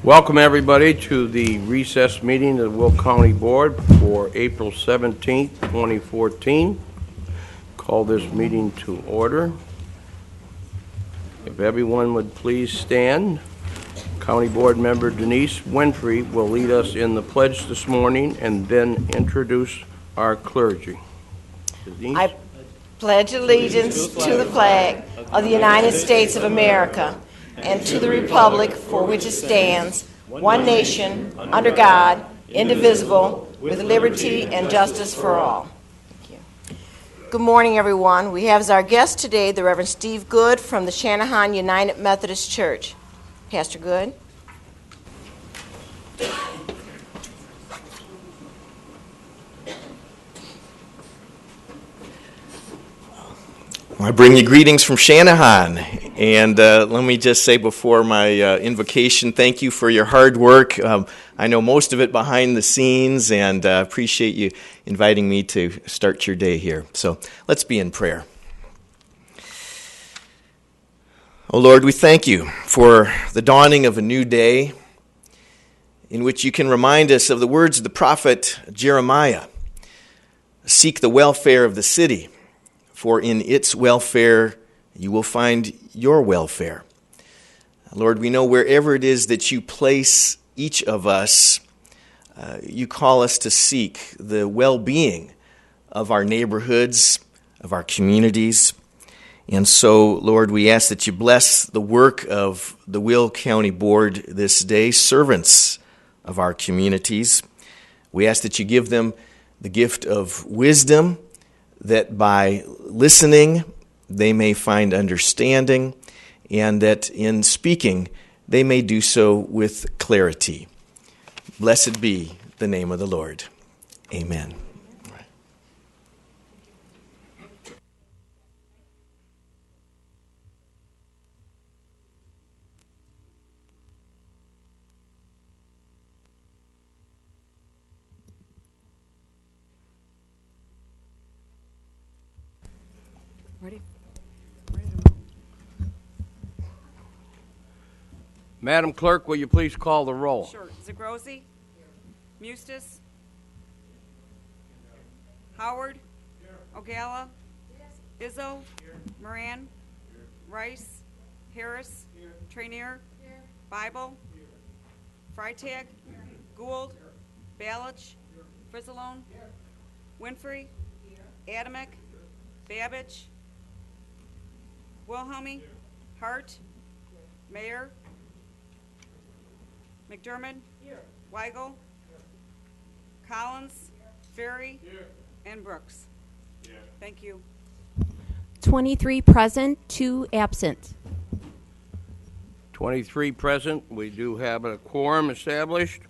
Welcome everybody to the recess meeting of the Will County Board for April 17th, 2014. Call this meeting to order. If everyone would please stand. County Board Member Denise Winfrey will lead us in the pledge this morning and then introduce our clergy. Denise? I pledge allegiance to the flag of the United States of America and to the republic for which it stands, one nation, under God, indivisible, with liberty and justice for all. Thank you. Good morning, everyone. We have as our guest today the Reverend Steve Good from the Channahon United Methodist Church. Pastor Good. I bring you greetings from Channahon, and let me just say before my invocation, thank you for your hard work. I know most of it behind the scenes, and appreciate you inviting me to start your day here. So let's be in prayer. Oh Lord, we thank you for the dawning of a new day in which you can remind us of the words of the prophet Jeremiah. Seek the welfare of the city, for in its welfare you will find your welfare. Lord, we know wherever it is that you place each of us, you call us to seek the well-being of our neighborhoods, of our communities. And so, Lord, we ask that you bless the work of the Will County Board this day, servants of our communities. We ask that you give them the gift of wisdom, that by listening they may find understanding, and that in speaking they may do so with clarity. Blessed be the name of the Lord. Amen. Ready? Madam Clerk, will you please call the roll? Sure. Zagrozi? Mustis? Howard? Ogala? Izzo? Moran? Rice? Harris? Trainier? Bible? Freitag? Gould? Balich? Frizzalone? Winfrey? Adamick? Babbage? Wilhelmy? Hart? Mayor? McDermott? Weigel? Collins? Ferry? And Brooks. Thank you. 23 present, 2 absent. 23 present. We do have a quorum established.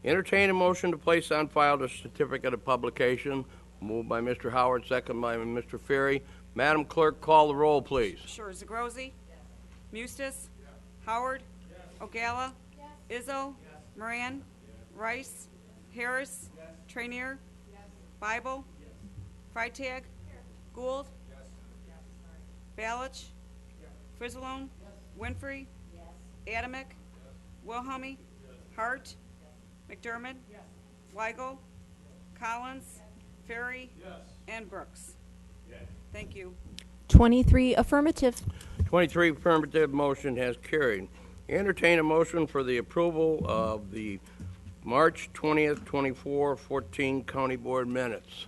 Entertain a motion to place on file the certificate of publication. Moved by Mr. Howard, second by Mr. Ferry. Madam Clerk, call the roll, please. Sure. Zagrozi? Mustis? Howard? Ogala? Izzo? Moran? Rice? Harris? Trainier? Bible? Freitag? Gould? Balich? Frizzalone? Winfrey? Adamick? Wilhelmy? Hart? McDermott? Weigel? Collins? Ferry? And Brooks. Thank you. 23 affirmative. 23 affirmative, motion has carried. Entertain a motion for the approval of the March 20th, 2014 County Board minutes.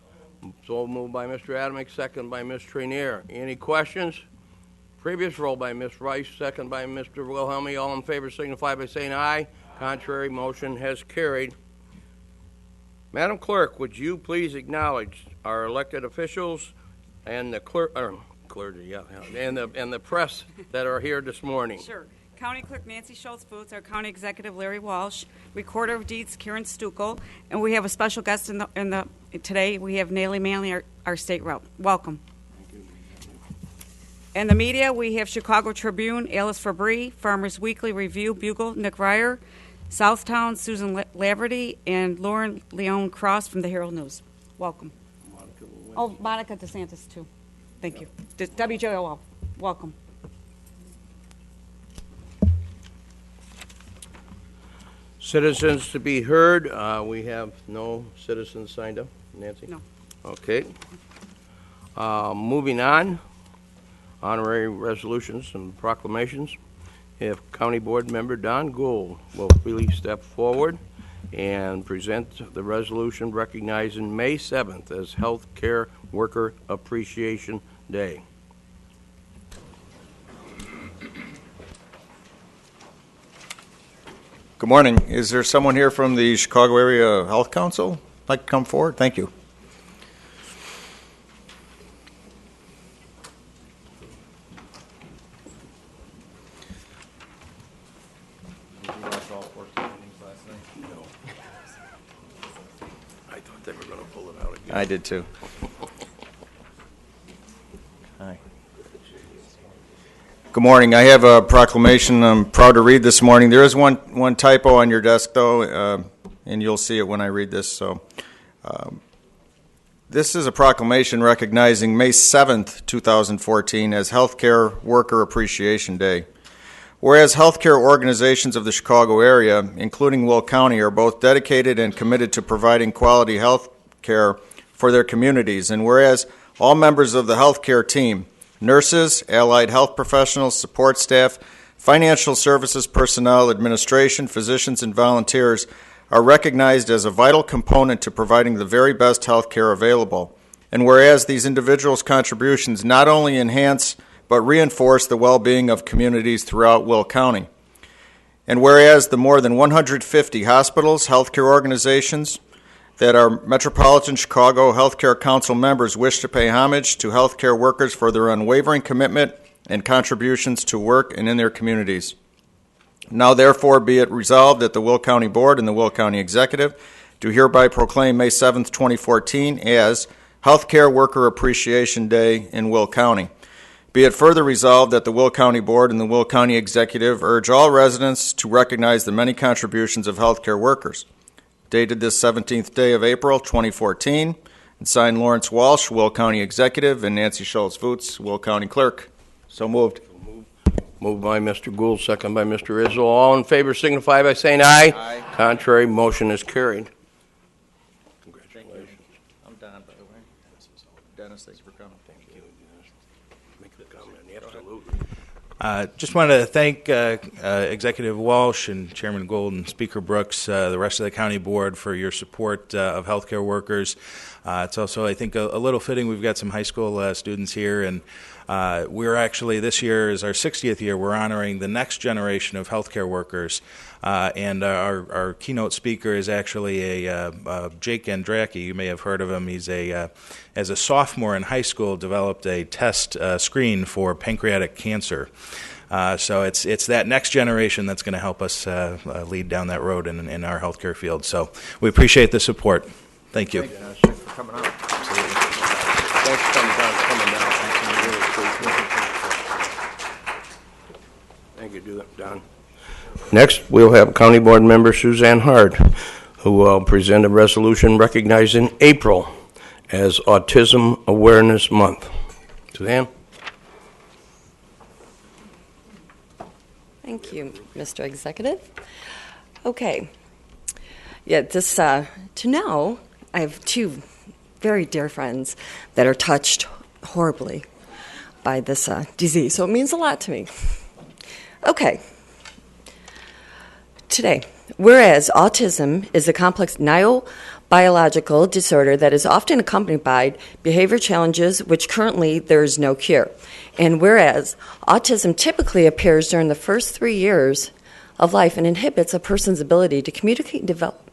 So moved by Mr. Adamick, second by Ms. Trainier. Any questions? Previous roll by Ms. Rice, second by Mr. Wilhelmy. All in favor signify by saying aye. Contrary, motion has carried. Madam Clerk, would you please acknowledge our elected officials and the clergy, and the press that are here this morning? Sure. County Clerk Nancy Schultz Boots, our County Executive Larry Walsh, Recorder of Deeds Karen Stuckel, and we have a special guest today. We have Nayli Manley, our state rep. Welcome. And the media, we have Chicago Tribune, Alice Fabry, Farmers Weekly Review, Bugle, Nick Ryer, Southtown, Susan Laverty, and Lauren Leon Cross from the Herald News. Welcome. Monica DeSantis, too. Thank you. WJOL, welcome. Citizens to be heard. We have no citizens signed up. Nancy? No. Okay. Moving on, honorary resolutions and proclamations. If County Board Member Don Gould will please step forward and present the resolution recognizing May 7th as Health Care Worker Appreciation Day. Good morning. Is there someone here from the Chicago Area Health Council like to come forward? Thank you. I thought they were going to pull it out again. I did too. Hi. Good morning. I have a proclamation I'm proud to read this morning. There is one typo on your desk, though, and you'll see it when I read this. So, this is a proclamation recognizing May 7th, 2014 as Healthcare Worker Appreciation Day. Whereas healthcare organizations of the Chicago area, including Will County, are both dedicated and committed to providing quality health care for their communities, and whereas all members of the healthcare team, nurses, allied health professionals, support staff, financial services personnel, administration, physicians, and volunteers are recognized as a vital component to providing the very best health care available. And whereas these individuals' contributions not only enhance but reinforce the well-being of communities throughout Will County. And whereas the more than 150 hospitals, healthcare organizations that are Metropolitan Chicago Healthcare Council members wish to pay homage to healthcare workers for their unwavering commitment and contributions to work and in their communities. Now therefore be it resolved that the Will County Board and the Will County Executive do hereby proclaim May 7th, 2014 as Healthcare Worker Appreciation Day in Will County. Be it further resolved that the Will County Board and the Will County Executive urge all residents to recognize the many contributions of healthcare workers. Dated this 17th day of April, 2014, and signed Lawrence Walsh, Will County Executive, and Nancy Schultz-Voots, Will County Clerk. So moved. Moved by Mr. Gould, second by Mr. Izzo. All in favor signify by saying aye. Aye. Contrary, motion is carried. Congratulations. I'm Don, by the way. Dennis, thanks for coming. Thank you. Make a comment. Absolutely. Just wanted to thank Executive Walsh and Chairman Gould and Speaker Brooks, the rest of the county board for your support of healthcare workers. It's also, I think, a little fitting. We've got some high school students here, and we're actually, this year is our 60th year. We're honoring the next generation of healthcare workers, and our keynote speaker is actually Jake Andracki. You may have heard of him. He's as a sophomore in high school, developed a test screen for pancreatic cancer. So it's that next generation that's going to help us lead down that road in our healthcare field. So we appreciate the support. Thank you. Thanks for coming down. Thank you, Don. Next, we'll have County Board Member Suzanne Hart, who will present a resolution recognizing April as Autism Awareness Month. Suzanne? Thank you, Mr. Executive. Okay. Yeah, to know, I have two very dear friends that are touched horribly by this disease, so it means a lot to me. Okay. Today, whereas autism is a complex neurobiological disorder that is often accompanied by behavior challenges which currently there is no cure, and whereas autism typically appears during the first 3 years of life and inhibits a person's ability to communicate and develop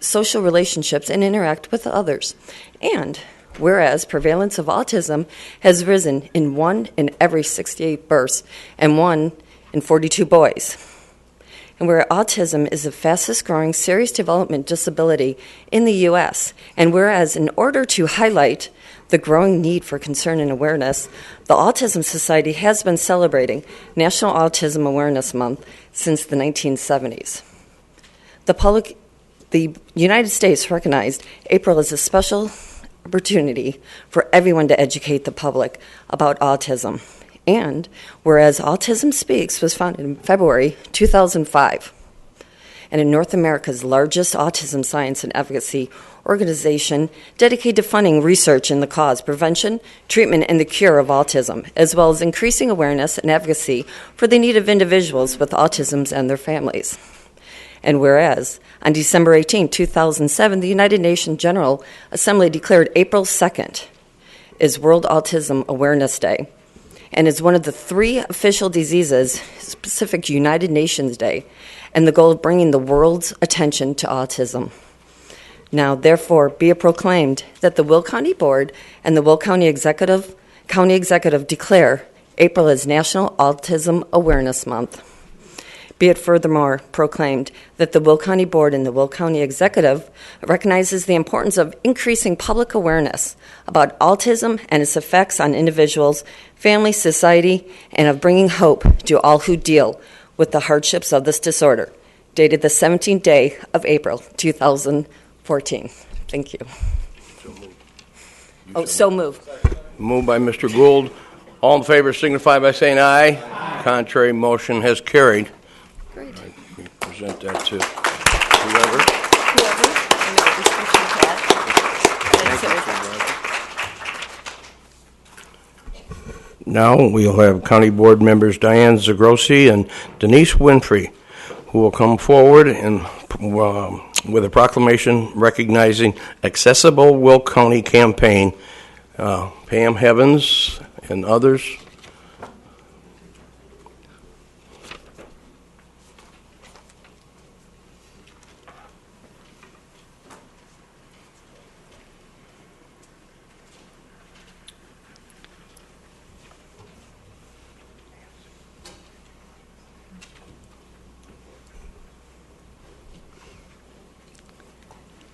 social relationships and interact with others, and whereas prevalence of autism has risen in 1 in every 68 births and 1 in 42 boys, and where autism is the fastest growing serious development disability in the U.S., and whereas in order to highlight the growing need for concern and awareness, the Autism Society has been celebrating National Autism Awareness Month since the 1970s. The United States recognized April as a special opportunity for everyone to educate the public about autism. And whereas Autism Speaks was founded in February 2005, and in North America's largest autism science and advocacy organization dedicated to funding research in the cause, prevention, treatment, and the cure of autism, as well as increasing awareness and advocacy for the need of individuals with autism and their families. And whereas, on December 18, 2007, the United Nations General Assembly declared April 2nd is World Autism Awareness Day, and is one of the 3 official diseases specific United Nations Day, and the goal of bringing the world's attention to autism. Now, therefore, be it proclaimed that the Will County Board and the Will County Executive declare April as National Autism Awareness Month. Be it furthermore proclaimed that the Will County Board and the Will County Executive recognizes the importance of increasing public awareness about autism and its effects on individuals, family, society, and of bringing hope to all who deal with the hardships of this disorder. Dated the 17th day of April, 2014. Thank you. So moved. Moved by Mr. Gould. All in favor signify by saying aye. Aye. Contrary, motion has carried. Great. We present that to whoever. Now we'll have County Board members Diane Zagrosi and Denise Winfrey, who will come forward and with a proclamation recognizing Accessible Will County campaign. Pam Heavens and others.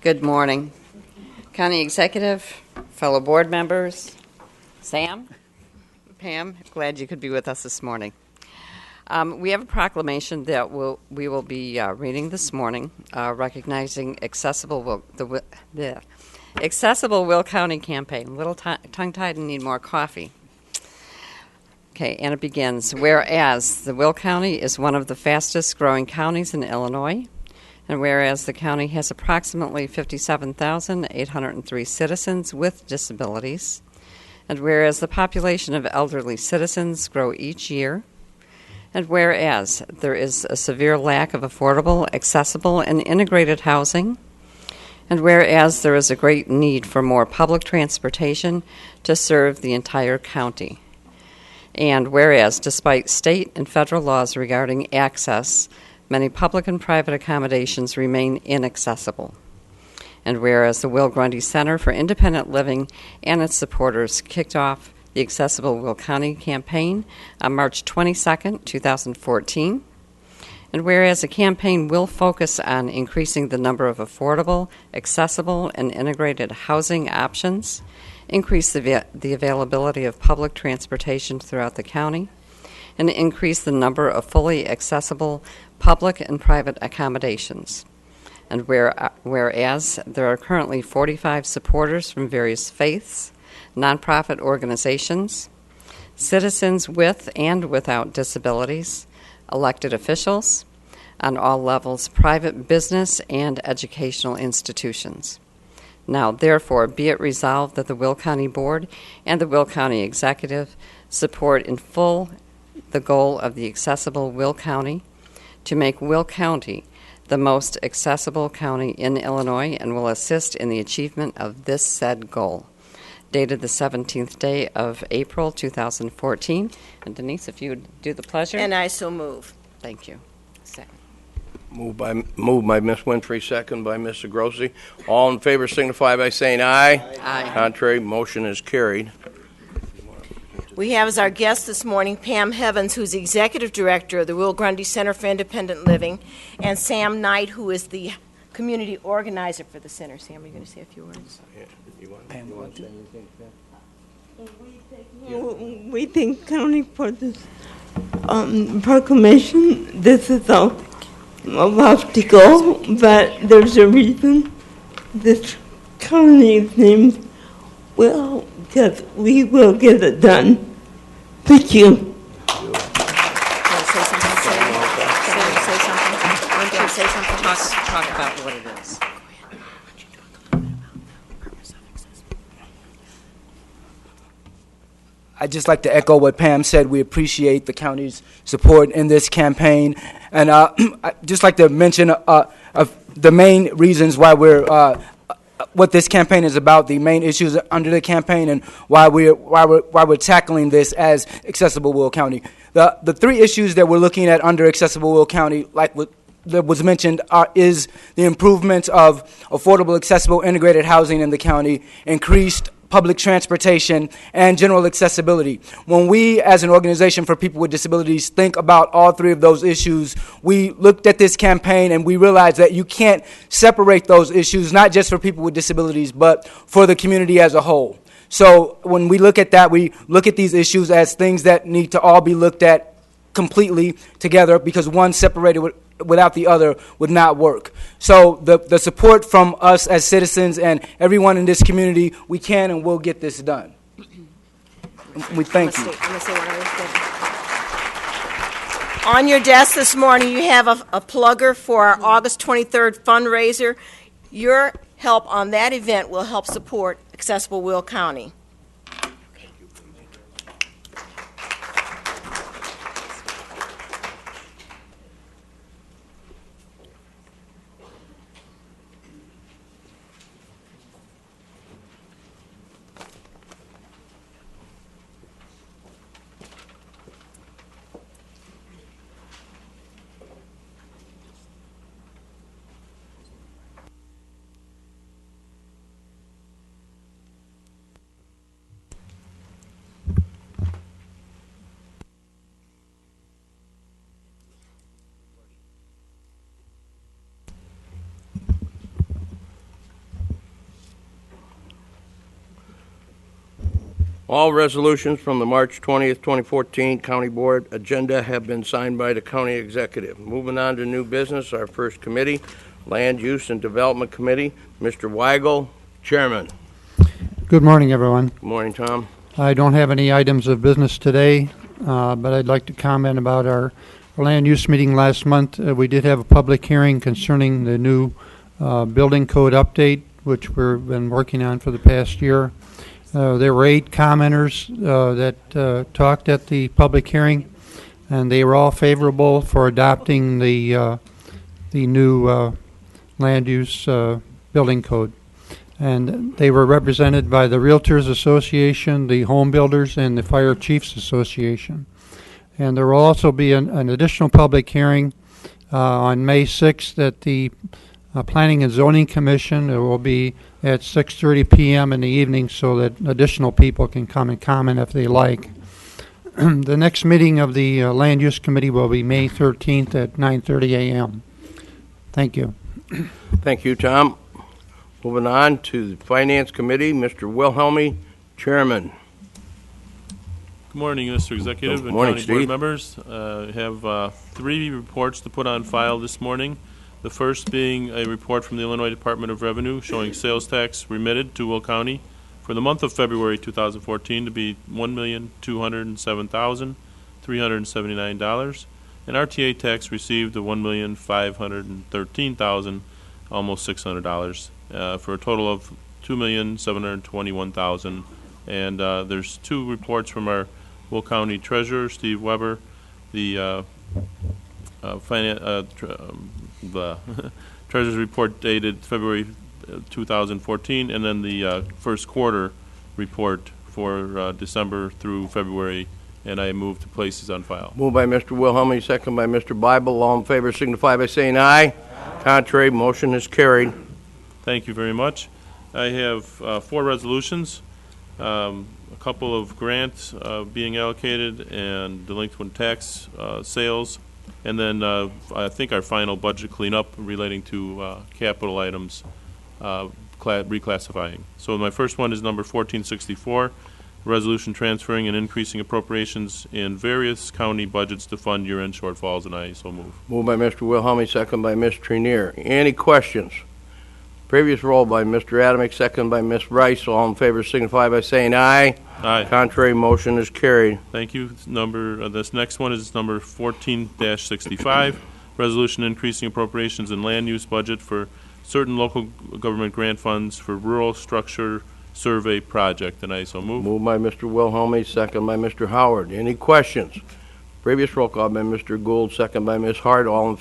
Good morning. County Executive, fellow board members, Sam, Pam, glad you could be with us this morning. We have a proclamation that we will be reading this morning, recognizing Accessible Will County campaign. A little tongue-tied and need more coffee. Okay, and it begins. Whereas the Will County is one of the fastest growing counties in Illinois, and whereas the county has approximately 57,803 citizens with disabilities, and whereas the population of elderly citizens grow each year, and whereas there is a severe lack of affordable, accessible, and integrated housing, and whereas there is a great need for more public transportation to serve the entire county, and whereas despite state and federal laws regarding access, many public and private accommodations remain inaccessible. And whereas the Will Grundy Center for Independent Living and its supporters kicked off the Accessible Will County campaign on March 22nd, 2014, and whereas the campaign will focus on increasing the number of affordable, accessible, and integrated housing options, increase the availability of public transportation throughout the county, and increase the number of fully accessible public and private accommodations. And whereas there are currently 45 supporters from various faiths, nonprofit organizations, citizens with and without disabilities, elected officials, on all levels, private business and educational institutions. Now, therefore, be it resolved that the Will County Board and the Will County Executive support in full the goal of the Accessible Will County to make Will County the most accessible county in Illinois and will assist in the achievement of this said goal. Dated the 17th day of April 2014. And Denise, if you would do the pleasure. And I so move. Thank you. Second. Moved by Ms. Winfrey, second by Ms. Zagrosi. All in favor signify by saying aye. Aye. Contrary, motion is carried. We have as our guest this morning Pam Heavens, who's the Executive Director of the Will Grundy Center for Independent Living, and Sam Knight, who is the Community Organizer for the Center. Sam, are you going to say a few words? We thank county for this proclamation. This is a lofty goal, but there's a reason this county is named Will, because we will get it done. Thank you. Want to say something, Sam? Sam, say something? Want to say something? talk about what it is. I'd just like to echo what Pam said. We appreciate the county's support in this campaign. And I'd just like to mention of the main reasons why what this campaign is about, the main issues under the campaign, and why we're tackling this as Accessible Will County. The three issues that we're looking at under Accessible Will County, like that was mentioned, is the improvements of affordable, accessible, integrated housing in the county, increased public transportation, and general accessibility. When we, as an organization for people with disabilities, think about all three of those issues, we looked at this campaign and we realized that you can't separate those issues, not just for people with disabilities, but for the community as a whole. So when we look at that, we look at these issues as things that need to all be looked at completely together, because one separated without the other would not work. So the support from us as citizens and everyone in this community, we can and will get this done. We thank you. On your desk this morning, you have a plugger for our August 23rd fundraiser. Your help on that event will help support Accessible Will County. All resolutions from the March 20th, 2014 County Board agenda have been signed by the County Executive. Moving on to new business, our first committee, Land Use and Development Committee. Mr. Weigel, Chairman. Good morning, everyone. Good morning, Tom. I don't have any items of business today, but I'd like to comment about our land use meeting last month. We did have a public hearing concerning the new building code update, which we've been working on for the past year. There were 8 commenters that talked at the public hearing, and they were all favorable for adopting the new land use building code. And they were represented by the Realtors Association, the Home Builders, and the Fire Chiefs Association. And there will also be an additional public hearing on May 6th at the Planning and Zoning Commission. It will be at 6:30 p.m. in the evening so that additional people can come and comment if they like. The next meeting of the Land Use Committee will be May 13th at 9:30 a.m. Thank you. Thank you, Tom. Moving on to the Finance Committee, Mr. Wilhelmy, Chairman. Good morning, Mr. Executive and morning, County Steve. Board members. I have 3 reports to put on file this morning. The first being a report from the Illinois Department of Revenue showing sales tax remitted to Will County for the month of February 2014 to be $1,207,379, and RTA tax received of $1,513,000, almost $600, for a total of $2,721,000. And there's 2 reports from our Will County Treasurer, Steve Weber, the the Treasurer's report dated February 2014, and then the first quarter report for December through February, and I move to place these on file. Moved by Mr. Wilhelmy, second by Mr. Bible. All in favor signify by saying aye. Contrary, motion is carried. Thank you very much. I have 4 resolutions, a couple of grants being allocated, and delinquent tax sales. And then I think our final budget cleanup relating to capital items reclassifying. So my first one is number 1464, resolution transferring and increasing appropriations in various county budgets to fund year-end shortfalls, and I so move. Moved by Mr. Wilhelmy, second by Ms. Trenier. Any questions? Previous roll by Mr. Adamick, second by Ms. Rice. All in favor signify by saying aye. Aye. Contrary, motion is carried. Thank you. This next one is number 14-65, resolution increasing appropriations in land use budget for certain local government grant funds for rural structure survey project, and I so move. Moved by Mr. Wilhelmy, second by Mr. Howard. Any questions? Previous roll call by Mr. Gould, second by Ms. Hart. All in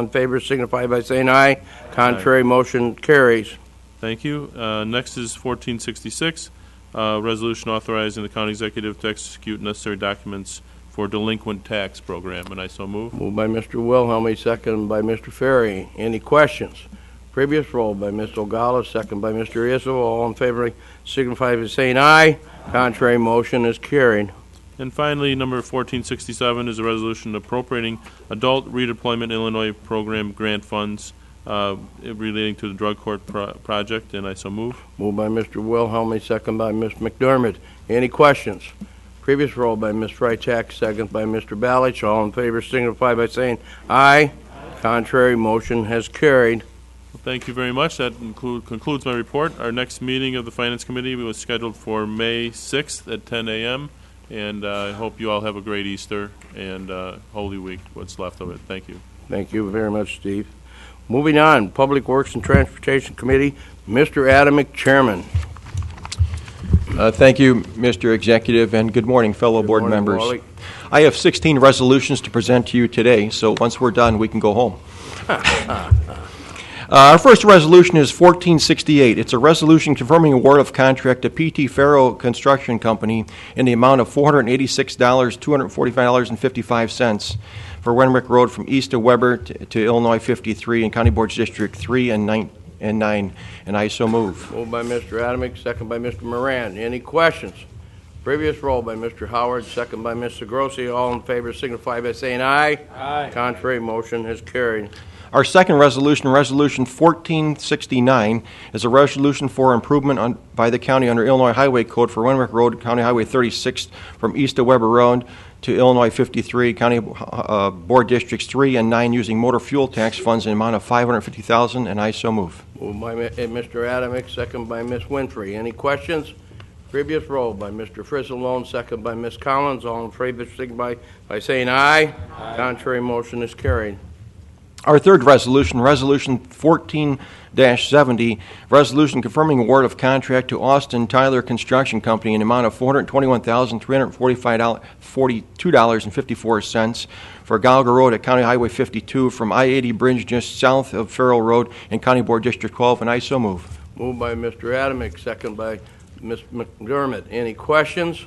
favor signify by saying aye. Contrary, motion carries. Thank you. Next is 1466, resolution authorizing the county executive to execute necessary documents for delinquent tax program, and I so move. Moved by Mr. Wilhelmy, second by Mr. Ferry. Any questions? Previous roll by Ms. Ogala, second by Mr. Izzo. All in favor signify by saying aye. Contrary, motion is carried. And finally, number 1467 is a resolution appropriating adult redeployment Illinois program grant funds relating to the drug court project, and I so move. Moved by Mr. Wilhelmy, second by Ms. McDermott. Any questions? Previous roll by Ms. Freitag, second by Mr. Balich. All in favor signify by saying aye. Contrary, motion has carried. Well, thank you very much. That concludes my report. Our next meeting of the Finance Committee was scheduled for May 6th at 10 a.m., and I hope you all have a great Easter and Holy Week, what's left of it. Thank you. Thank you very much, Steve. Moving on, Public Works and Transportation Committee, Mr. Adamick, Chairman. Thank you, Mr. Executive, and good morning, fellow board morning, members. Wally. I have 16 resolutions to present to you today, so once we're done, we can go home. Our first resolution is 1468. It's a resolution confirming award of contract to PT Farrow Construction Company in the amount of $486,245.55 for Wenwick Road from east of Weber to Illinois 53 in County Boards District 3 and 9, and I so move. Moved by Mr. Adamick, second by Mr. Moran. Any questions? Previous roll by Mr. Howard, second by Mr. Grossi. All in favor signify by saying aye. Aye. Contrary, motion has carried. Our second resolution, Resolution 1469, is a resolution for improvement by the county under Illinois Highway Code for Wenwick Road, County Highway 36, from east of Weber Road to Illinois 53, County Board Districts 3 and 9, using motor fuel tax funds in the amount of $550,000, and I so move. Moved by Mr. Adamick, second by Ms. Winfrey. Any questions? Previous roll by Mr. Frizzalone, second by Ms. Collins. All in favor signify by saying aye. Aye. Contrary, motion is carried. Our third resolution, Resolution 14-70, resolution confirming award of contract to Austin Tyler Construction Company in the amount of $421,342.54 for Gallagher Road at County Highway 52 from I-80 Bridge just south of Farrell Road in County Board District 12, and I so move. Moved by Mr. Adamick, second by Ms. McDermott. Any questions?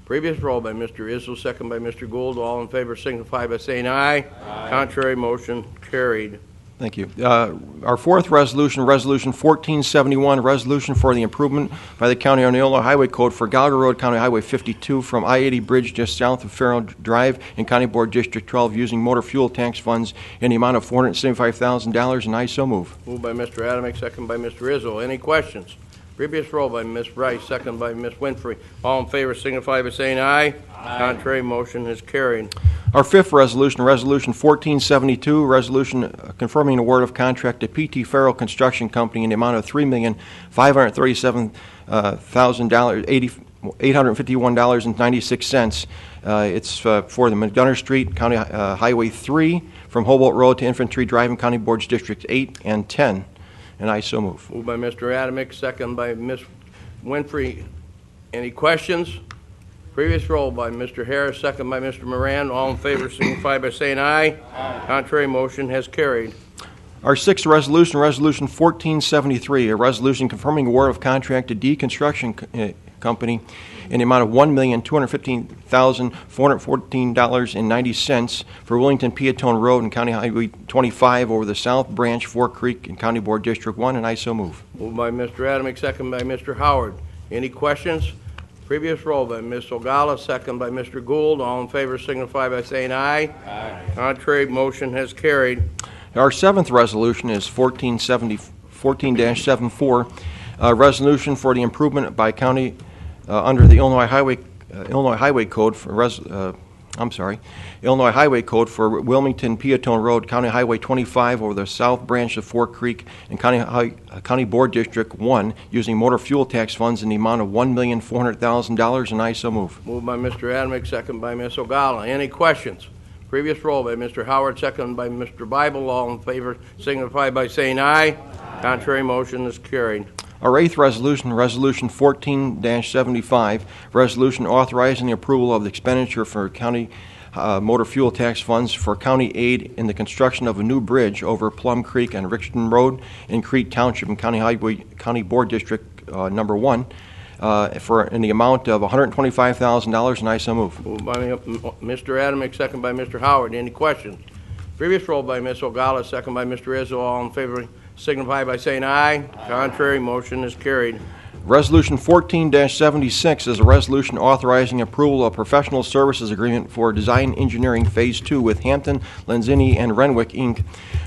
Previous roll by Mr. Izzo, second by Mr. Gould. All in favor signify by saying aye. Aye. Contrary, motion carried. Thank you. Our fourth resolution, Resolution 1471, resolution for the improvement by the county on the Illinois Highway Code for Gallagher Road, County Highway 52 from I-80 Bridge just south of Farrell Drive in County Board District 12 using motor fuel tax funds in the amount of $475,000, and I so move. Moved by Mr. Adamick, second by Mr. Izzo. Any questions? Previous roll by Ms. Rice, second by Ms. Winfrey. All in favor signify by saying aye. Aye. Contrary, motion is carried. Our fifth resolution, Resolution 1472, resolution confirming award of contract to PT Farrell Construction Company in the amount of $3,537,851.96. It's for the McDonough Street, County Highway 3, from Hobolt Road to Infantry Drive in County Boards Districts 8 and 10. And I so move. Moved by Mr. Adamick, second by Ms. Winfrey. Any questions? Previous roll by Mr. Harris, second by Mr. Moran. All in favor signify by saying aye. Aye. Contrary, motion has carried. Our sixth resolution, Resolution 1473, a resolution confirming award of contract to D Construction Company in the amount of $1,215,414.90 for Willington Peatone Road and County Highway 25 over the South Branch, Fork Creek, in County Board District 1, and I so move. Moved by Mr. Adamick, second by Mr. Howard. Any questions? Previous roll by Ms. Ogala, second by Mr. Gould. All in favor signify by saying aye. Aye. Contrary, motion has carried. Our seventh resolution is 14-74, a resolution for the improvement by county under the Illinois Highway Code for Illinois Highway Code for Wilmington Peatone Road, County Highway 25 over the South Branch of Fork Creek and County Board District 1 using motor fuel tax funds in the amount of $1,400,000, and I so move. Moved by Mr. Adamick, second by Ms. Ogala. Any questions? Previous roll by Mr. Howard, second by Mr. Bible. All in favor signify by saying aye. Contrary motion is carried. Our eighth resolution, Resolution 14-75, resolution authorizing the approval of the expenditure for county motor fuel tax funds for county aid in the construction of a new bridge over Plum Creek and Richardson Road in Crete Township and County Board District number 1 in the amount of $125,000, and I so move. Moved by Mr. Adamick, second by Mr. Howard. Any questions? Previous roll by Ms. Ogala, second by Mr. Izzo. All in favor signify by saying aye. Contrary motion is carried. Resolution 14-76 is a resolution authorizing approval of professional services agreement for design engineering phase 2 with Hampton, Lenzini, and Renwick, Inc.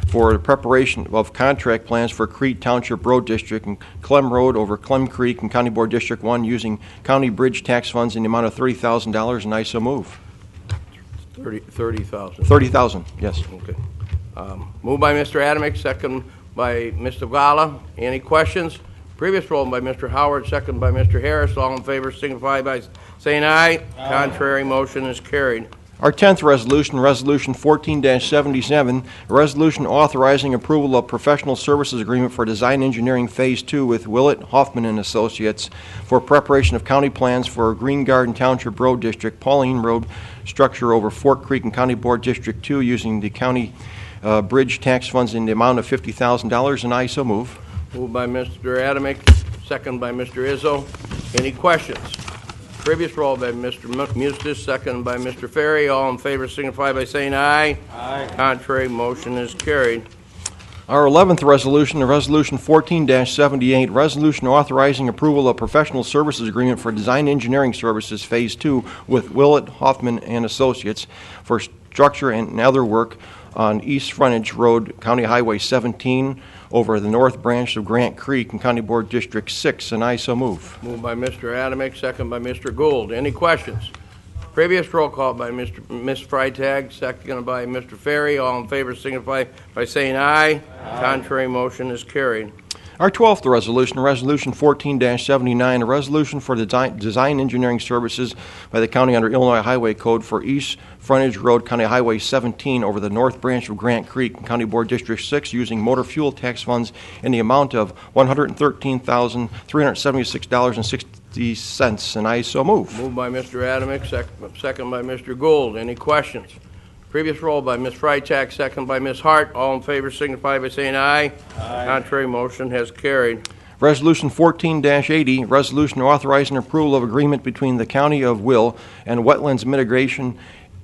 for the preparation of contract plans for Crete Township Road District and Clem Road over Clem Creek and County Board District 1 using county bridge tax funds in the amount of $30,000, and I so move. 30,000. 30,000, yes. Okay. Moved by Mr. Adamick, second by Mr. Ogala. Any questions? Previous roll by Mr. Howard, second by Mr. Harris. All in favor signify by saying aye. Contrary motion is carried. Our 10th resolution, Resolution 14-77, a resolution authorizing approval of professional services agreement for design engineering phase 2 with Willett Hoffman and Associates for preparation of county plans for Green Garden Township Road District, Pauline Road structure over Fork Creek and County Board District 2 using the county bridge tax funds in the amount of $50,000, and I so move. Moved by Mr. Adamick, second by Mr. Izzo. Any questions? Previous roll by Mr. Mustis, second by Mr. Ferry. All in favor signify by saying aye. Aye. Contrary motion is carried. Our 11th resolution, Resolution 14-78, resolution authorizing approval of professional services agreement for design engineering services phase 2 with Willett Hoffman and Associates for structure and other work on East Frontage Road, County Highway 17, over the north branch of Grant Creek and County Board District 6, and I so move. Moved by Mr. Adamick, second by Mr. Gould. Any questions? Previous roll call by Ms. Freitag, second by Mr. Ferry. All in favor signify by saying aye. Aye. Contrary motion is carried. Our 12th resolution, Resolution 14-79, a resolution for design engineering services by the county under Illinois Highway Code for East Frontage Road, County Highway 17, over the north branch of Grant Creek and County Board District 6, using motor fuel tax funds in the amount of $113,376.60, and I so move. Moved by Mr. Adamick, second by Mr. Gould. Any questions? Previous roll by Ms. Freitag, second by Ms. Hart. All in favor signify by saying aye. Aye. Contrary motion has carried. Resolution 14-80, resolution authorizing approval of agreement between the County of Will and Wetlands Mitigation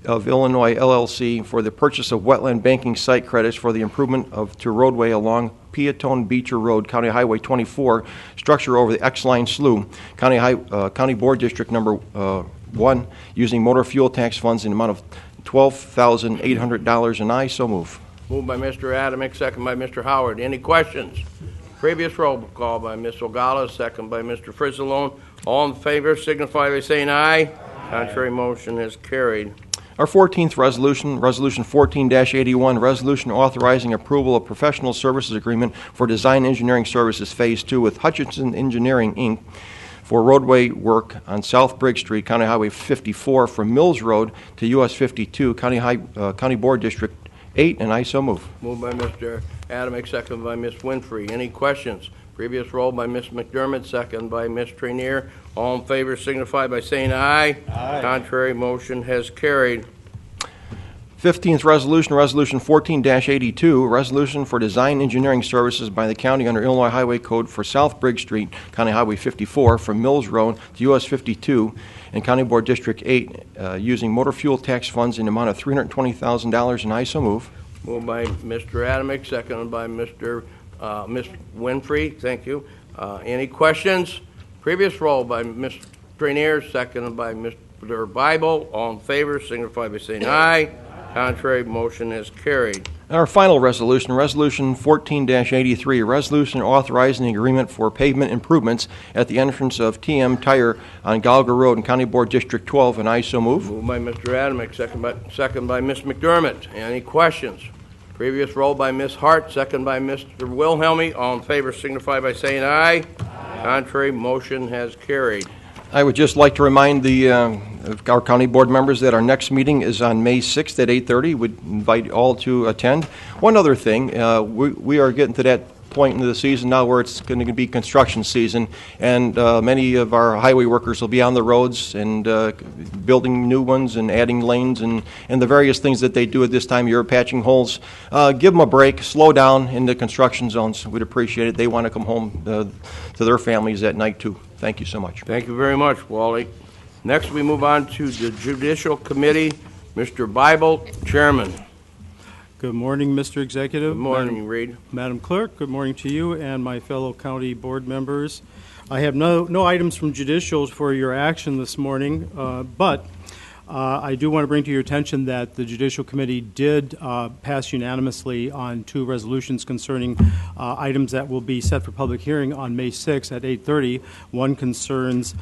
of Illinois, LLC, for the purchase of wetland banking site credits for the improvement to roadway along Peatone Beecher Road, County Highway 24, structure over the X-Line Slough, County Board District number 1, using motor fuel tax funds in the amount of $12,800, and I so move. Moved by Mr. Adamick, second by Mr. Howard. Any questions? Previous roll call by Ms. Ogala, second by Mr. Frizzalone. All in favor signify by saying aye. Aye. Contrary motion is carried. Our 14th resolution, Resolution 14-81, resolution authorizing approval of professional services agreement for design engineering services phase 2 with Hutchinson Engineering, Inc., for roadway work on South Briggs Street, County Highway 54, from Mills Road to US 52, County Board District 8, and I so move. Moved by Mr. Adamick, second by Ms. Winfrey. Any questions? Previous roll by Ms. McDermott, second by Ms. Trenier. All in favor signify by saying aye. Aye. Contrary motion has carried. 15th resolution, Resolution 14-82, resolution for design engineering services by the county under Illinois Highway Code for South Briggs Street, County Highway 54, from Mills Road to US 52 and County Board District 8, using motor fuel tax funds in the amount of $320,000, and I so move. Moved by Mr. Adamick, seconded by Ms. Winfrey. Thank you. Any questions? Previous roll by Ms. Trenier, seconded by Mr. Bible. All in favor signify by saying aye. Contrary motion is carried. Our final resolution, Resolution 14-83, a resolution authorizing the agreement for pavement improvements at the entrance of TM Tire on Gallagher Road in County Board District 12, and I so move. Moved by Mr. Adamick, second by Ms. McDermott. Any questions? Previous roll by Ms. Hart, second by Mr. Wilhelmy. All in favor signify by saying aye. Aye. Contrary motion has carried. I would just like to remind our county board members that our next meeting is on May 6th at 8:30. Would invite all to attend. One other thing, we are getting to that point in the season now where it's going to be construction season, and many of our highway workers will be on the roads and building new ones and adding lanes and the various things that they do at this time of year, patching holes. Give them a break, slow down in the construction zones. We'd appreciate it. They want to come home to their families at night too. Thank you so much. Thank you very much, Wally. Next, we move on to the Judicial Committee. Mr. Bible, Chairman. Good morning, Mr. Executive. Good morning, Reed. Madam Clerk, good morning to you and my fellow county board members. I have no items from judicials for your action this morning, but I do want to bring to your attention that the Judicial Committee did pass unanimously on 2 resolutions concerning items that will be set for public hearing on May 6th at 8:30. One concerns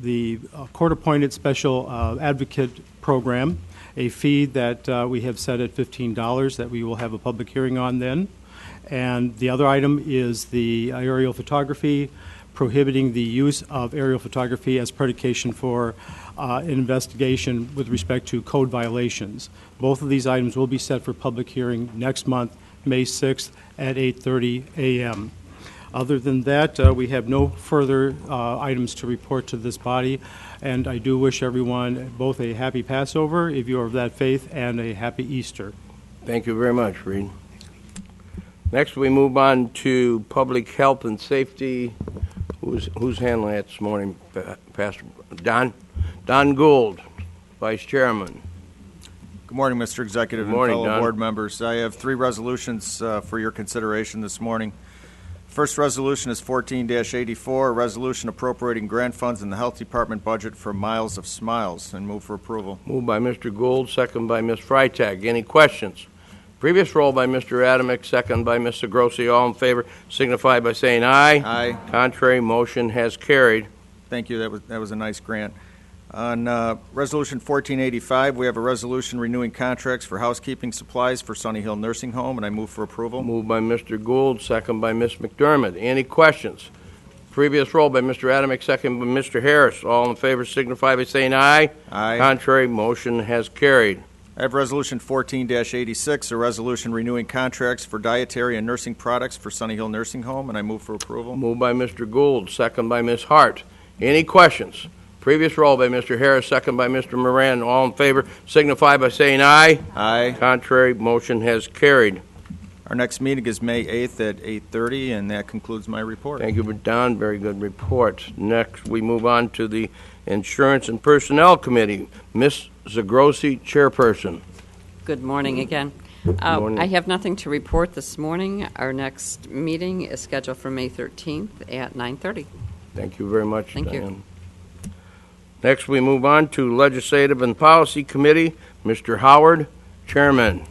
the court-appointed special advocate program, a fee that we have set at $15 that we will have a public hearing on then. And the other item is the aerial photography, prohibiting the use of aerial photography as predication for an investigation with respect to code violations. Both of these items will be set for public hearing next month, May 6th at 8:30 a.m. Other than that, we have no further items to report to this body, and I do wish everyone both a happy Passover, if you are of that faith, and a happy Easter. Thank you very much, Reed. Next, we move on to Public Health and Safety. Who's handling that this morning, Pastor Don? Don Gould, Vice Chairman. Good morning, Mr. Executive. Good morning, and fellow Don. board members. I have 3 resolutions for your consideration this morning. First resolution is 14-84, a resolution appropriating grant funds in the Health Department budget for Miles of Smiles, and move for approval. Moved by Mr. Gould, second by Ms. Freitag. Any questions? Previous roll by Mr. Adamick, second by Mr. Grossi. All in favor signify by saying aye. Aye. Contrary, motion has carried. Thank you. That was a nice grant. On Resolution 1485, we have a resolution renewing contracts for housekeeping supplies for Sunny Hill Nursing Home, and I move for approval. Moved by Mr. Gould, second by Ms. McDermott. Any questions? Previous roll by Mr. Adamick, second by Mr. Harris. All in favor signify by saying aye. Aye. Contrary, motion has carried. I have Resolution 14-86, a resolution renewing contracts for dietary and nursing products for Sunny Hill Nursing Home, and I move for approval. Moved by Mr. Gould, second by Ms. Hart. Any questions? Previous roll by Mr. Harris, second by Mr. Moran. All in favor signify by saying aye. Aye. Contrary, motion has carried. Our next meeting is May 8th at 8:30, and that concludes my report. Thank you, Don. Very good report. Next, we move on to the Insurance and Personnel Committee. Ms. Zagrossi, Chairperson. Good morning again. morning. I have nothing to report this morning. Our next meeting is scheduled for May 13th at 9:30. Thank you very much, Thank you. Diane. Next, we move on to Legislative and Policy Committee. Mr. Howard, Chairman.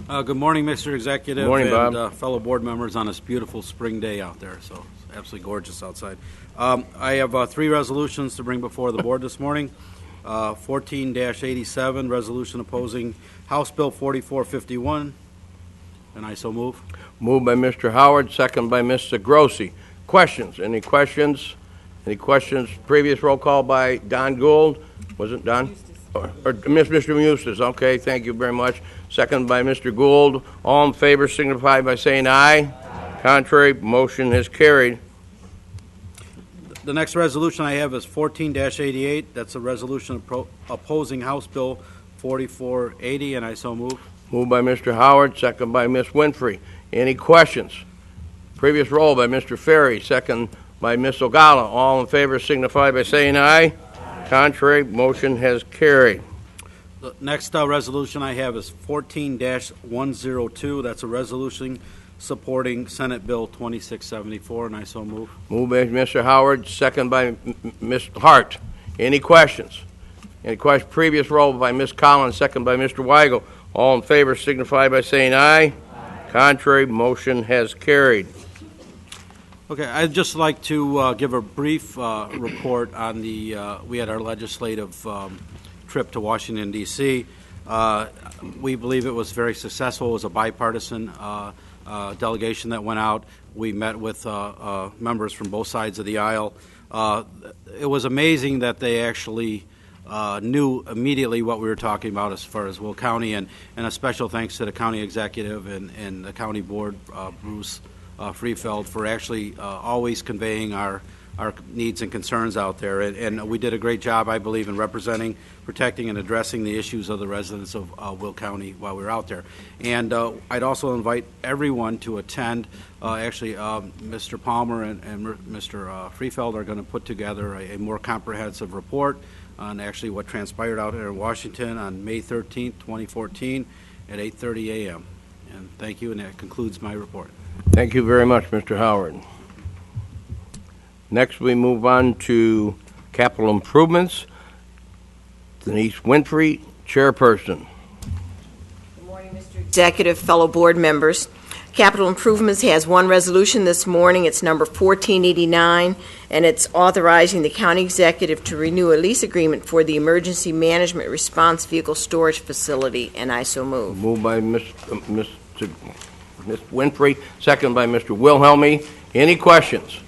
Good morning, Mr. Executive. Good morning, Bob. And fellow board members on this beautiful spring day out there. So it's absolutely gorgeous outside. I have 3 resolutions to bring before the board this morning. 14-87, resolution opposing House Bill 4451, and I so move. Moved by Mr. Howard, second by Ms. Zagrossi. Questions? Any questions? Any questions? Previous roll call by Don Gould. Was it Don? Or Mr. Eustace. Okay, thank you very much. Second by Mr. Gould. All in favor signify by saying aye. Contrary, motion is carried. The next resolution I have is 14-88. That's a resolution opposing House Bill 4480, and I so move. Moved by Mr. Howard, second by Ms. Winfrey. Any questions? Previous roll by Mr. Ferry, second by Ms. Ogala. All in favor signify by saying aye. Contrary, motion has carried. The next resolution I have is 14-102. That's a resolution supporting Senate Bill 2674, and I so move. Moved by Mr. Howard, second by Ms. Hart. Any questions? Any questions? Previous roll by Ms. Collins, second by Mr. Weigel. All in favor signify by saying aye. Contrary, motion has carried. Okay, I'd just like to give a brief report on we had our legislative trip to Washington, D.C. We believe it was very successful. It was a bipartisan delegation that went out. We met with members from both sides of the aisle. It was amazing that they actually knew immediately what we were talking about as far as Will County, and a special thanks to the county executive and the county board, Bruce Freefeld, for actually always conveying our needs and concerns out there. And we did a great job, I believe, in representing, protecting, and addressing the issues of the residents of Will County while we were out there. And I'd also invite everyone to attend. Mr. Palmer and Mr. Freefeld are going to put together a more comprehensive report on actually what transpired out here in Washington on May 13th, 2014 at 8:30 a.m. And thank you, and that concludes my report. Thank you very much, Mr. Howard. Next, we move on to capital improvements. Denise Winfrey, chairperson. Good morning, Mr. Executive, fellow board members. Capital Improvements has one resolution this morning. It's number 1489, and it's authorizing the county executive to renew a lease agreement for the Emergency Management Response Vehicle Storage Facility, and I so move. Moved by Ms. Winfrey, second by Mr. Wilhelmy. Any questions?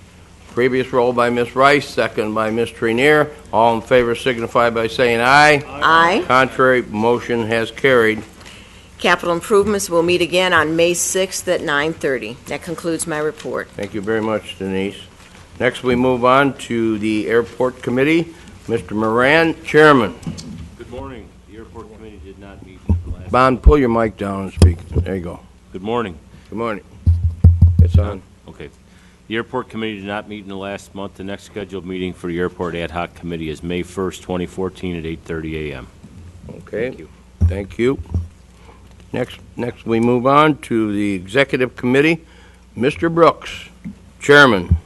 Previous roll by Ms. Rice, second by Ms. Trenier. All in favor signify by saying aye. Aye. Contrary, motion has carried. Capital Improvements will meet again on May 6th at 9:30. That concludes my report. Thank you very much, Denise. Next, we move on to the Airport Committee. Mr. Moran, Chairman. Good morning. The Airport Committee did not meet last Bond, pull your mic down and speak. There you go. Good morning. Good morning. It's on. Okay. The Airport Committee did not meet in the last month. The next scheduled meeting for the Airport Ad Hoc Committee is May 1st, 2014 at 8:30 a.m. Okay. Thank you. Thank you. Next, we move on to the Executive Committee. Mr. Brooks, Chairman.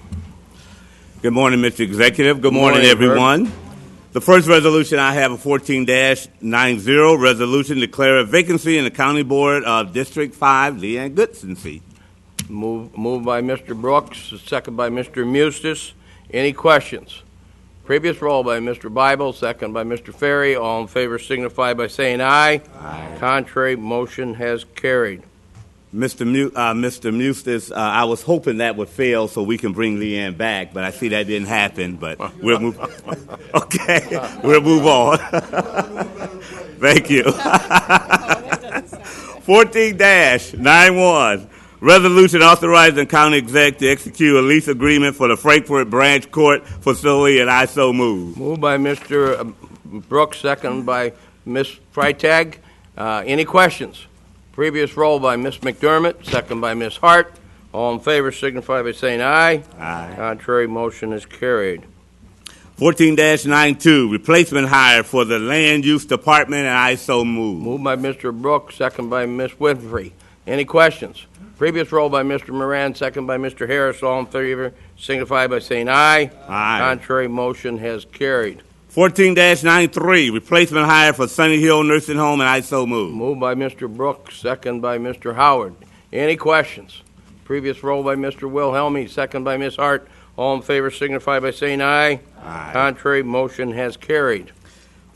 Good morning, Mr. Executive. Good morning, everyone. The first resolution I have, a 14-90 resolution declare a vacancy in the County Board of District 5, Leanne Goodson seat. Moved by Mr. Brooks, second by Mr. Mustis. Any questions? Previous roll by Mr. Bible, second by Mr. Ferry. All in favor signify by saying aye. Aye. Contrary, motion has carried. Mr. Mustis, I was hoping that would fail so we can bring Leanne back, but I see that didn't happen. But we'll move. Okay, we'll move on. Thank you. 14-91. Resolution authorizing county exec to execute a lease agreement for the Frankfort Branch Court facility, and I so move. Moved by Mr. Brooks, second by Ms. Freitag. Any questions? Previous roll by Ms. McDermott, second by Ms. Hart. All in favor signify by saying aye. Aye. Contrary, motion is carried. 14-92, replacement hire for the Land Use Department, and I so move. Moved by Mr. Brooks, second by Ms. Winfrey. Any questions? Previous roll by Mr. Moran, second by Mr. Harris. All in favor signify by saying aye. Aye. Contrary, motion has carried. 14-93, replacement hire for Sunny Hill Nursing Home, and I so move. Moved by Mr. Brooks, second by Mr. Howard. Any questions? Previous roll by Mr. Wilhelmy, second by Ms. Hart. All in favor signify by saying aye. Aye. Contrary, motion has carried.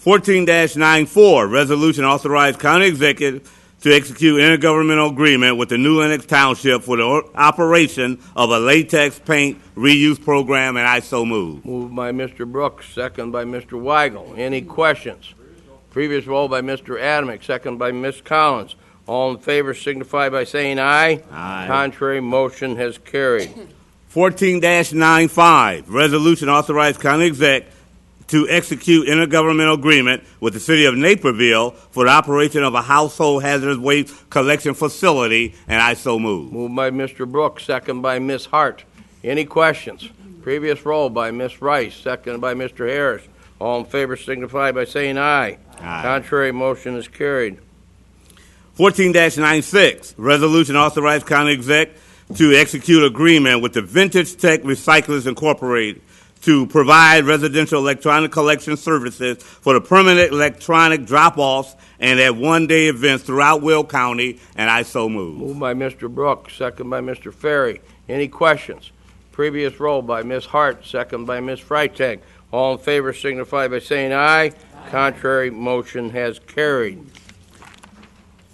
14-94, resolution authorized county executive to execute intergovernmental agreement with the New Lenox Township for the operation of a latex paint reuse program, and I so move. Moved by Mr. Brooks, second by Mr. Weigel. Any questions? Previous roll by Mr. Adamick, second by Ms. Collins. All in favor signify by saying aye. Aye. Contrary, motion has carried. 14-95, resolution authorized county exec to execute intergovernmental agreement with the city of Naperville for the operation of a household hazardous waste collection facility, and I so move. Moved by Mr. Brooks, second by Ms. Hart. Any questions? Previous roll by Ms. Rice, second by Mr. Harris. All in favor signify by saying aye. Aye. Contrary, motion is carried. 14-96, resolution authorized county exec to execute agreement with the Vintage Tech Recyclers Incorporated to provide residential electronic collection services for the permanent electronic drop-offs and at one-day events throughout Will County, and I so move. Moved by Mr. Brooks, second by Mr. Ferry. Any questions? Previous roll by Ms. Hart, second by Ms. Freitag. All in favor signify by saying aye. Contrary, motion has carried.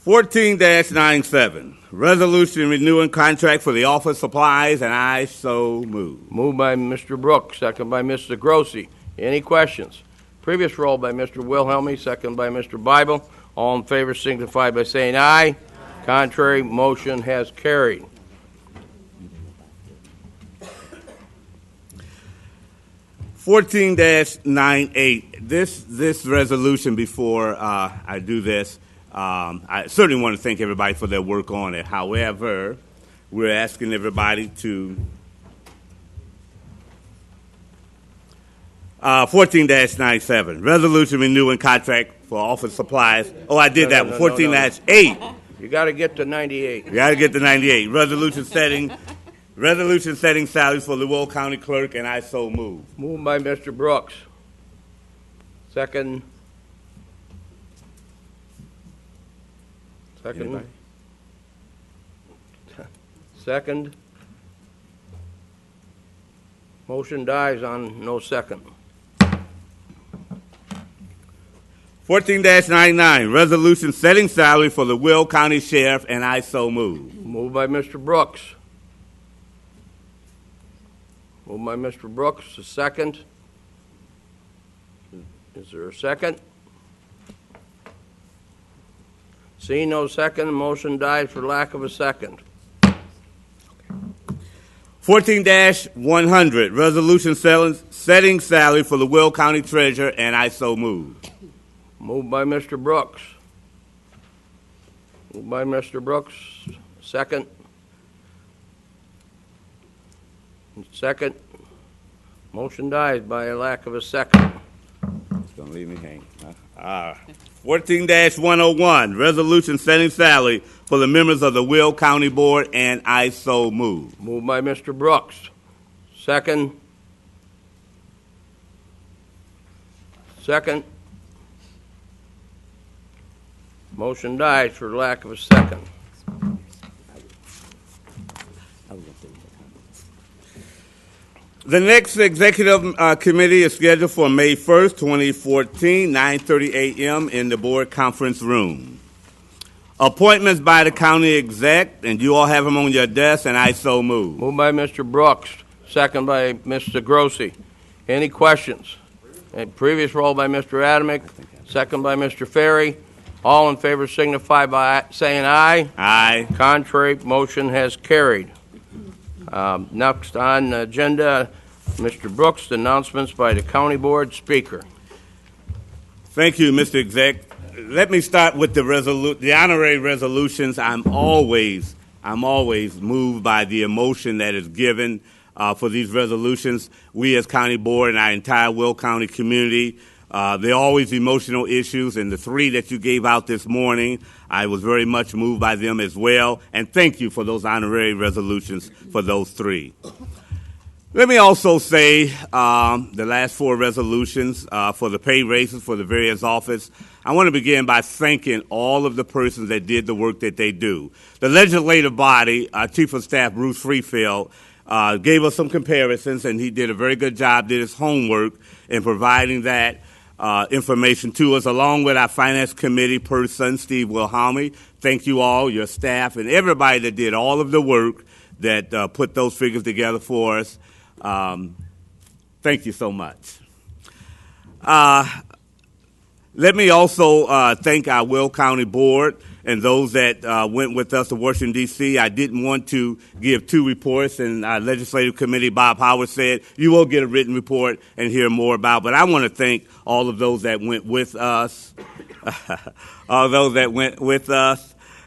14-97, resolution renewing contract for the office supplies, and I so move. Moved by Mr. Brooks, second by Mr. Grossi. Any questions? Previous roll by Mr. Wilhelmy, second by Mr. Bible. All in favor signify by saying aye. Contrary, motion has carried. (14-98). This resolution, before I do this, I certainly want to thank everybody for their work on it. However, we're asking everybody to 14-97, resolution renewing contract for office supplies. Oh, I did that one. 14-8. You got to get to 98. You got to get to 98. Resolution setting salaries for the Will County Clerk, and I so move. Moved by Mr. Brooks. Second. Anybody? Second. Motion dies on no second. 14-99, resolution setting salary for the Will County Sheriff, and I so move. Moved by Mr. Brooks. Moved by Mr. Brooks. A second. Is there a second? Seeing no second, the motion dies for lack of a second. 14-100, resolution setting salary for the Will County Treasurer, and I so move. Moved by Mr. Brooks. Moved by Mr. Brooks. Second. Second. Motion dies by a lack of a second. It's going to leave me hanging. 14-101, resolution setting salary for the members of the Will County Board, and I so move. Moved by Mr. Brooks. Second. Second. Motion dies for lack of a second. The next executive committee is scheduled for May 1st, 2014, 9:30 a.m. in the board conference room. Appointments by the county exec, and you all have them on your desk, and I so move. Moved by Mr. Brooks, second by Mr. Grossi. Any questions? Previous roll by Mr. Adamick, second by Mr. Ferry. All in favor signify by saying aye. Aye. Contrary, motion has carried. Next on the agenda, Mr. Brooks, announcements by the county board speaker. Thank you, Mr. Exec. Let me start with the honorary resolutions. I'm always moved by the emotion that is given for these resolutions. We as county board and our entire Will County community, there are always emotional issues, and the three that you gave out this morning, I was very much moved by them as well, and thank you for those honorary resolutions for those three. Let me also say the last four resolutions for the pay raises for the various offices. I want to begin by thanking all of the persons that did the work that they do. The legislative body, Chief of Staff Bruce Freefield, gave us some comparisons, and he did a very good job, did his homework in providing that information to us, along with our finance committee person, Steve Wilhelmy. Thank you all, your staff, and everybody that did all of the work that put those figures together for us. Thank you so much. Let me also thank our Will County Board and those that went with us to Washington, D.C. I didn't want to give two reports, and our legislative committee, Bob Howard, said you will get a written report and hear more about. But I want to thank all of those that went with us,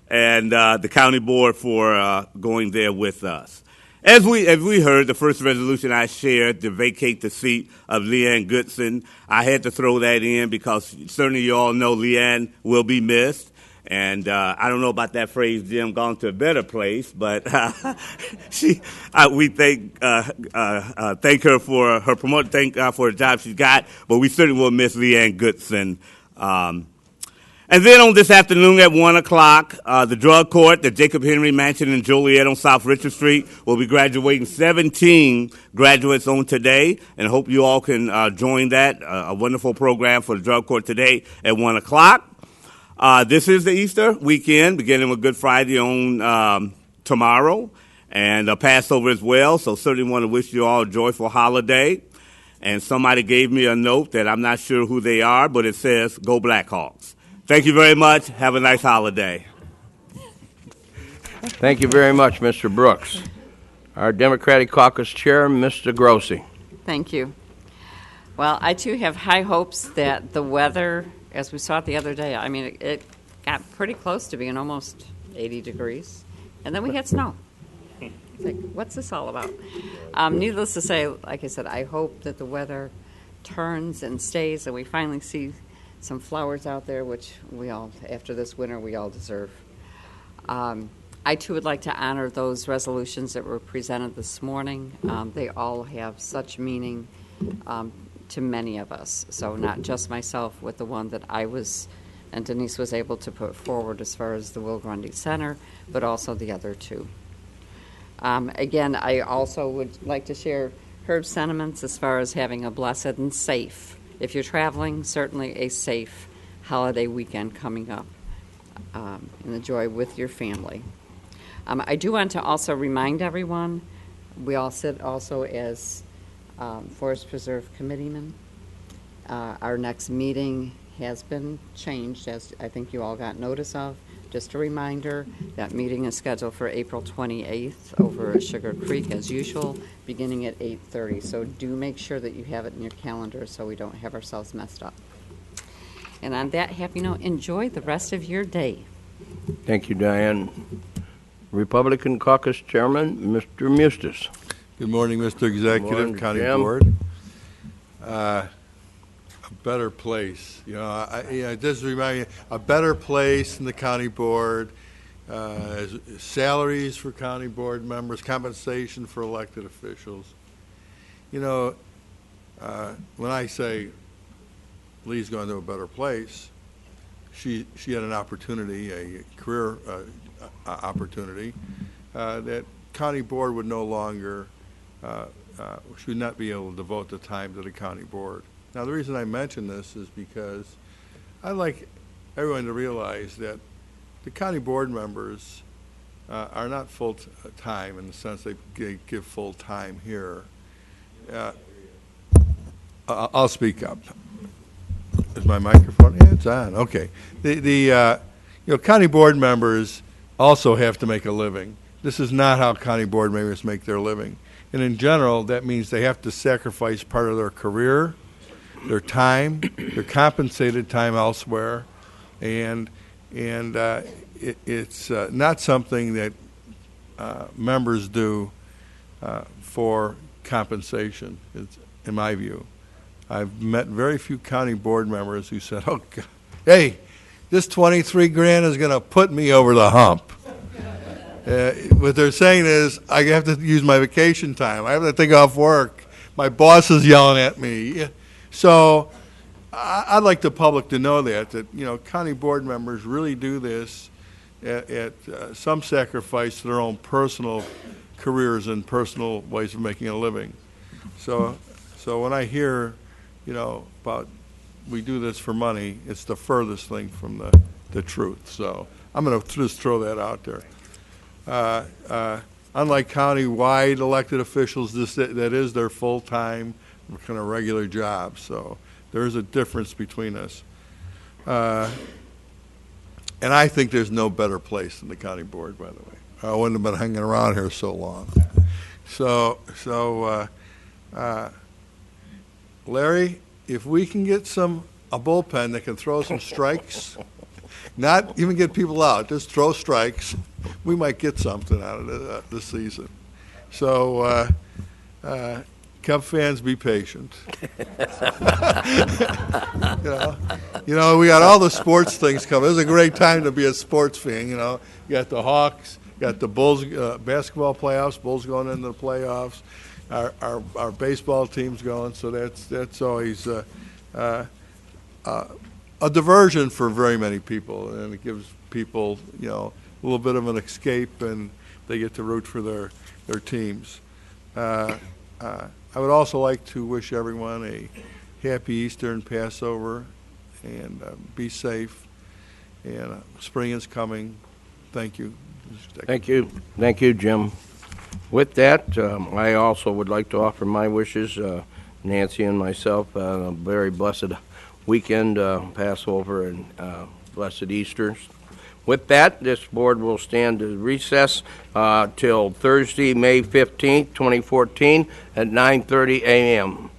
and the county board for going there with us. As we heard, the first resolution I shared to vacate the seat of Leanne Goodson, I had to throw that in because certainly you all know Leanne will be missed. And I don't know about that phrase, Jim, gone to a better place, but we thank her for her promotion, thank God for the job she's got, but we certainly will miss Leanne Goodson. And then on this afternoon at 1 o'clock, the drug court, the Jacob Henry Mansion in Joliet on South Richard Street, will be graduating 17 graduates on today, and hope you all can join that, a wonderful program for the drug court today at 1 o'clock. This is the Easter weekend, beginning with Good Friday on tomorrow, and Passover as well. So certainly want to wish you all a joyful holiday. And somebody gave me a note that I'm not sure who they are, but it says, "Go Blackhawks." Thank you very much. Have a nice holiday. Thank you very much, Mr. Brooks. Our Democratic Caucus Chair, Mr. Grossi. Thank you. Well, I too have high hopes that the weather, as we saw it the other day, I mean, it got pretty close to being almost 80 degrees, and then we had snow. It's like, what's this all about? Needless to say, like I said, I hope that the weather turns and stays, and we finally see some flowers out there, which we all, after this winter, we all deserve. I too would like to honor those resolutions that were presented this morning. They all have such meaning to many of us. So not just myself with the one that I was and Denise was able to put forward as far as the Will Grundy Center, but also the other two. Again, I also would like to share Herb's sentiments as far as having a blessed and safe, if you're traveling, certainly a safe holiday weekend coming up, and enjoy with your family. I do want to also remind everyone, we all sit also as Forest Preserve Committeemen. Our next meeting has been changed, as I think you all got notice of. Just a reminder, that meeting is scheduled for April 28th over at Sugar Creek as usual, beginning at 8:30. So do make sure that you have it in your calendar so we don't have ourselves messed up. And on that happy note, enjoy the rest of your day. Thank you, Diane. Republican Caucus Chairman, Mr. Mustis. Good morning, Mr. Executive, Morning, County Jim. Board. A better place. Just remind you, a better place in the County Board, salaries for County Board members, compensation for elected officials. When I say Lee's going to a better place, she had an opportunity, a career opportunity, that County Board would no longer, should not be able to devote the time to the County Board. Now, the reason I mention this is because I'd like everyone to realize that the County Board members are not full-time in the sense they give full time here. I'll speak up. Is my microphone? Yeah, it's on. Okay. County Board members also have to make a living. This is not how County Board members make their living. And in general, that means they have to sacrifice part of their career, their time, their compensated time elsewhere, and it's not something that members do for compensation, in my view. I've met very few County Board members who said, "Oh, God, hey, this 23 grand is going to put me over the hump." What they're saying is, I have to use my vacation time. I have to take off work. My boss is yelling at me. So I'd like the public to know that County Board members really do this at some sacrifice to their own personal careers and personal ways of making a living. So when I hear, about we do this for money, it's the furthest thing from the truth. So I'm going to just throw that out there. Unlike county-wide elected officials, that is their full-time, kind of regular job. So there is a difference between us. And I think there's no better place than the County Board, by the way. I wouldn't have been hanging around here so long. Larry, if we can get a bullpen that can throw some strikes, not even get people out, just throw strikes, we might get something out of this season. So, Cub fans, be patient. We got all the sports things coming. This is a great time to be a sports fan. You got the Hawks, you got the Bulls basketball playoffs. Bulls going into the playoffs. Our baseball team's going. So that's always a diversion for very many people, and it gives people a little bit of an escape, and they get to root for their teams. I would also like to wish everyone a happy Easter and Passover, and be safe. and spring is coming. Thank you. Thank you. Thank you, Jim. With that, I also would like to offer my wishes, Nancy and myself, a very blessed weekend, Passover, and blessed Easter. With that, this board will stand to recess till Thursday, May 15th, 2014, at 9:30 a.m.